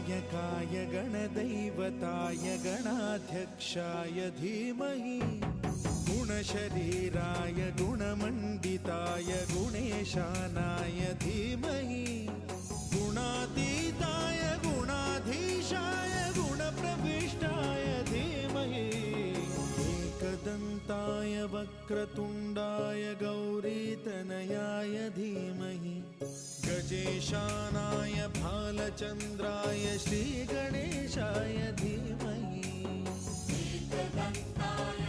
गणनायकाय गणदैवताय गणाध्यक्षाय धीमहि गुणशरीराय गुणमण्डिताय गुणेशानाय धीमहि गुणातीताय गुणाधीशाय गुणप्रविष्टाय धीमहि एकदन्ताय वक्रतुण्डाय गौरीतनयाय धीमहि गजेशानाय भालचन्द्राय श्रीगणेशाय धीमहि एकदन्ताय